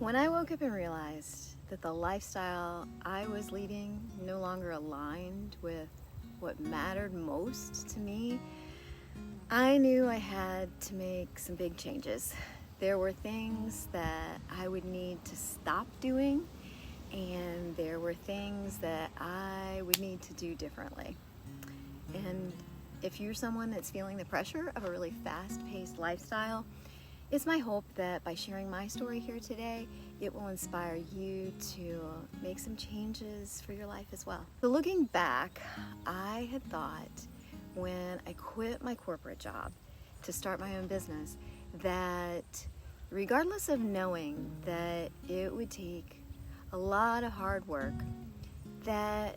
When I woke up and realized that the lifestyle I was leading no longer aligned with what mattered most to me, I knew I had to make some big changes. There were things that I would need to stop doing, and there were things that I would need to do differently. And if you're someone that's feeling the pressure of a really fast-paced lifestyle, it's my hope that by sharing my story here today, it will inspire you to make some changes for your life as well. So looking back, I had thought when I quit my corporate job to start my own business that regardless of knowing that it would take a lot of hard work, that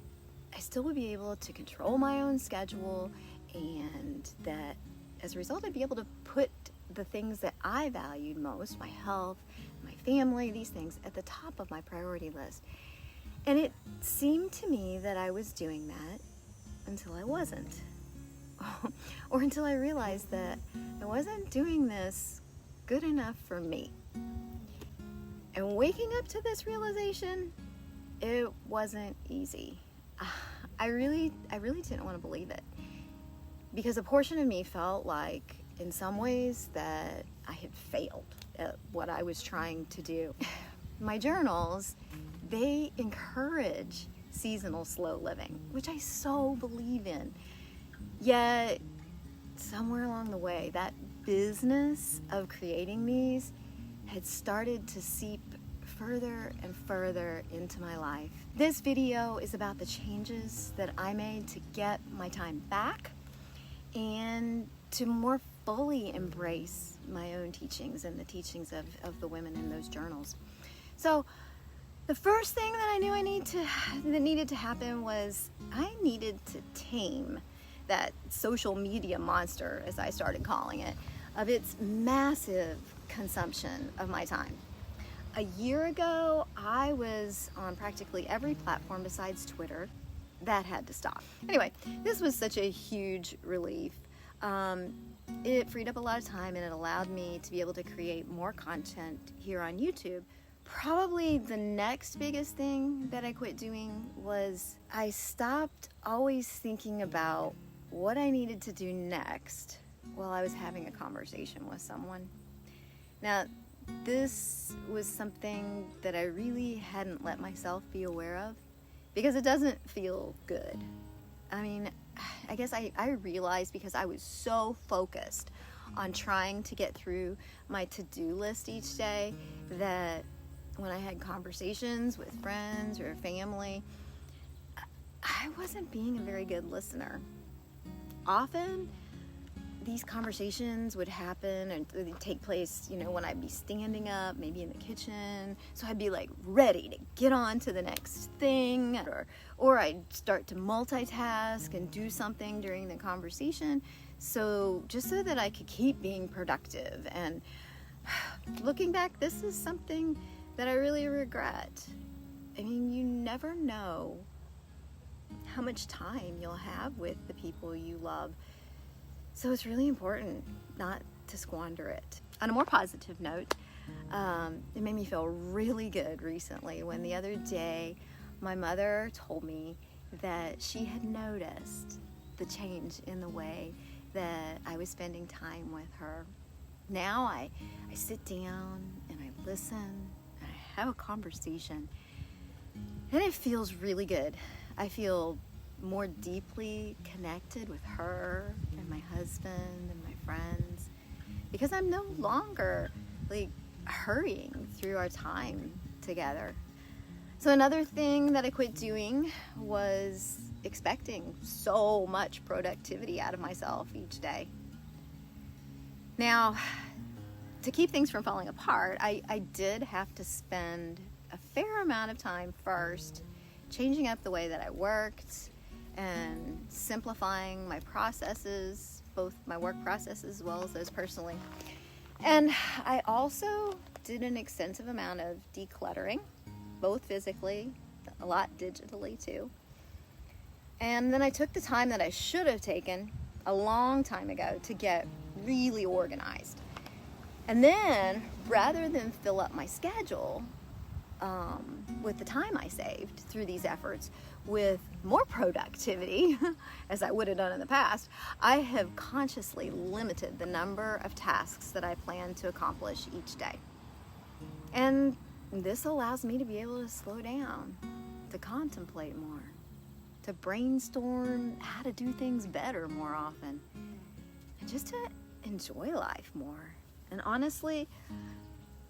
I still would be able to control my own schedule, and that as a result I'd be able to put the things that I valued most, my health, my family, these things, at the top of my priority list. And it seemed to me that I was doing that until I wasn't. Or until I realized that I wasn't doing this good enough for me. And waking up to this realization, it wasn't easy. I really didn't want to believe it, because a portion of me felt like in some ways that I had failed at what I was trying to do. My journals, they encourage seasonal slow living, which I so believe in. Yet somewhere along the way, that business of creating these had started to seep further and further into my life. This video is about the changes that I made to get my time back and to more fully embrace my own teachings and the teachings of the women in those journals. So the first thing that I knew that needed to happen was I needed to tame that social media monster, as I started calling it, of its massive consumption of my time. A year ago, I was on practically every platform besides Twitter. That had to stop. Anyway, this was such a huge relief. It freed up a lot of time, and it allowed me to be able to create more content here on YouTube. Probably the next biggest thing that I quit doing was I stopped always thinking about what I needed to do next while I was having a conversation with someone. Now, this was something that I really hadn't let myself be aware of, because it doesn't feel good. I mean, I guess I realized, because I was so focused on trying to get through my to-do list each day, that when I had conversations with friends or family, I wasn't being a very good listener. Often, these conversations would happen and they'd take place, when I'd be standing up, maybe in the kitchen. So I'd be like ready to get on to the next thing, or I'd start to multitask and do something during the conversation, just so that I could keep being productive. And looking back, this is something that I really regret. I mean, you never know how much time you'll have with the people you love. So it's really important not to squander it. On a more positive note, it made me feel really good recently when the other day my mother told me that she had noticed the change in the way that I was spending time with her. Now I sit down and I listen and I have a conversation, and it feels really good. I feel more deeply connected with her and my husband and my friends, because I'm no longer hurrying through our time together. So another thing that I quit doing was expecting so much productivity out of myself each day. Now, to keep things from falling apart, I did have to spend a fair amount of time first changing up the way that I worked and simplifying my processes, both my work processes as well as those personally. And I also did an extensive amount of decluttering, both physically, a lot digitally too. And then I took the time that I should have taken a long time ago to get really organized. And then, rather than fill up my schedule with the time I saved through these efforts with more productivity, as I would have done in the past, I have consciously limited the number of tasks that I plan to accomplish each day. And this allows me to be able to slow down, to contemplate more, to brainstorm how to do things better more often, and just to enjoy life more. And honestly,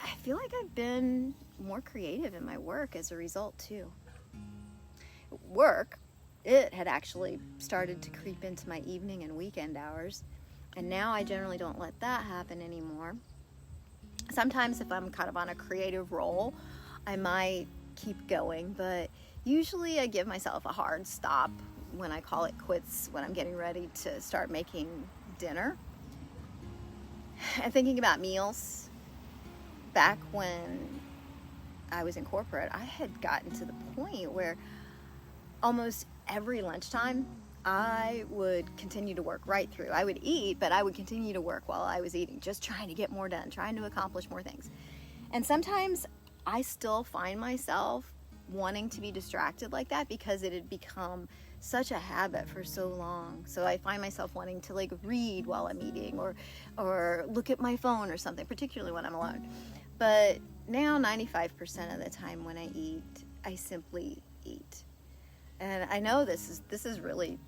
I feel like I've been more creative in my work as a result too. Work, it had actually started to creep into my evening and weekend hours, and now I generally don't let that happen anymore. Sometimes if I'm kind of on a creative roll, I might keep going, but usually I give myself a hard stop when I call it quits when I'm getting ready to start making dinner. And thinking about meals, back when I was in corporate, I had gotten to the point where almost every lunchtime I would continue to work right through. I would eat, but I would continue to work while I was eating, just trying to get more done, trying to accomplish more things. And sometimes I still find myself wanting to be distracted like that because it had become such a habit for so long. So I find myself wanting to like read while I'm eating or look at my phone or something, particularly when I'm alone. But now 95% of the time when I eat, I simply eat. And I know this is really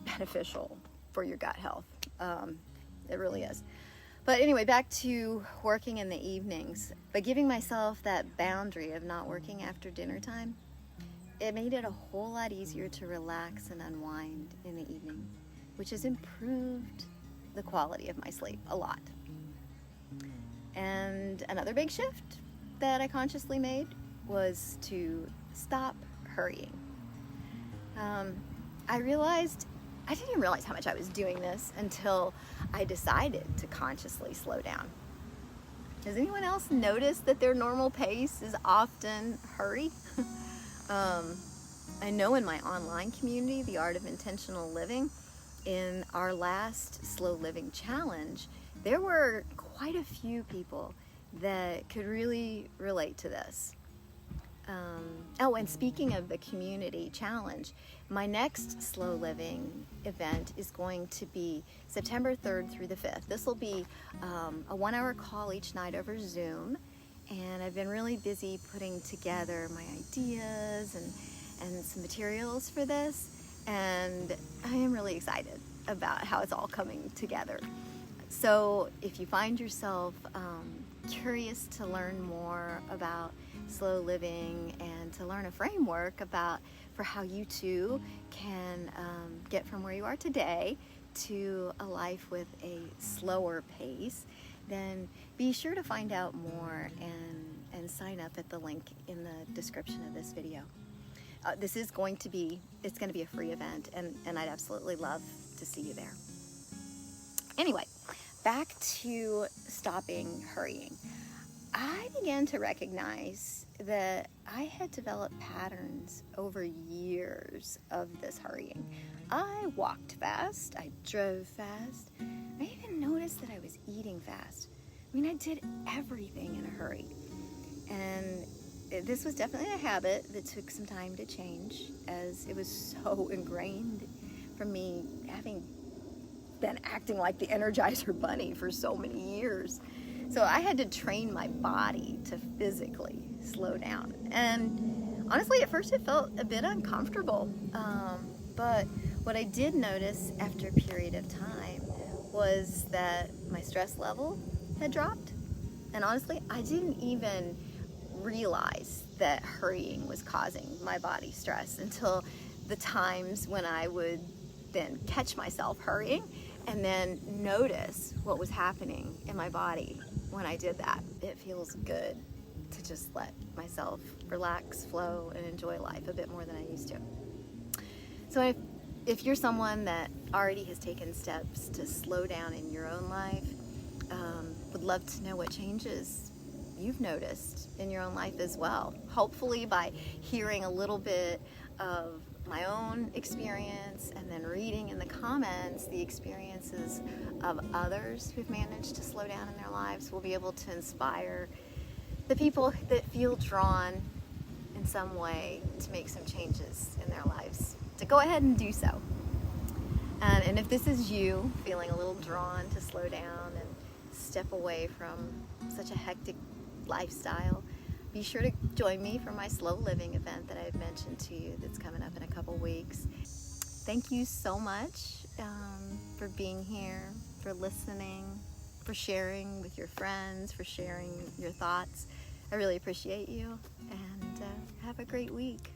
beneficial for your gut health. It really is. But anyway, back to working in the evenings. By giving myself that boundary of not working after dinner time, it made it a whole lot easier to relax and unwind in the evening, which has improved the quality of my sleep a lot. And another big shift that I consciously made was to stop hurrying. I didn't even realize how much I was doing this until I decided to consciously slow down. Does anyone else notice that their normal pace is often hurry? I know in my online community, The Art of Intentional Living, in our last Slow Living Challenge, there were quite a few people that could really relate to this. And speaking of the community challenge, my next Slow Living event is going to be September 3rd through the 5th. This will be a 1-hour call each night over Zoom, and I've been really busy putting together my ideas and some materials for this, and I am really excited about how it's all coming together. So if you find yourself curious to learn more about slow living and to learn a framework for how you too can get from where you are today to a life with a slower pace, then be sure to find out more and sign up at the link in the description of this video. This is going to be a free event, and I'd absolutely love to see you there. Anyway, back to stopping hurrying. I began to recognize that I had developed patterns over years of this hurrying. I walked fast, I drove fast, I even noticed that I was eating fast. I mean, I did everything in a hurry. And this was definitely a habit that took some time to change, as it was so ingrained from me having been acting like the Energizer Bunny for so many years. So I had to train my body to physically slow down. And honestly, at first it felt a bit uncomfortable. But what I did notice after a period of time was that my stress level had dropped. And honestly, I didn't even realize that hurrying was causing my body stress until the times when I would then catch myself hurrying and then notice what was happening in my body when I did that. It feels good to just let myself relax, flow, and enjoy life a bit more than I used to. So if you're someone that already has taken steps to slow down in your own life, would love to know what changes you've noticed in your own life as well. Hopefully by hearing a little bit of my own experience and then reading in the comments the experiences of others who've managed to slow down in their lives, will be able to inspire the people that feel drawn in some way to make some changes in their lives, to go ahead and do so. And if this is you, feeling a little drawn to slow down and step away from such a hectic lifestyle, be sure to join me for my slow living event that I had mentioned to you that's coming up in a couple weeks. Thank you so much for being here, for listening, for sharing with your friends, for sharing your thoughts. I really appreciate you, and have a great week.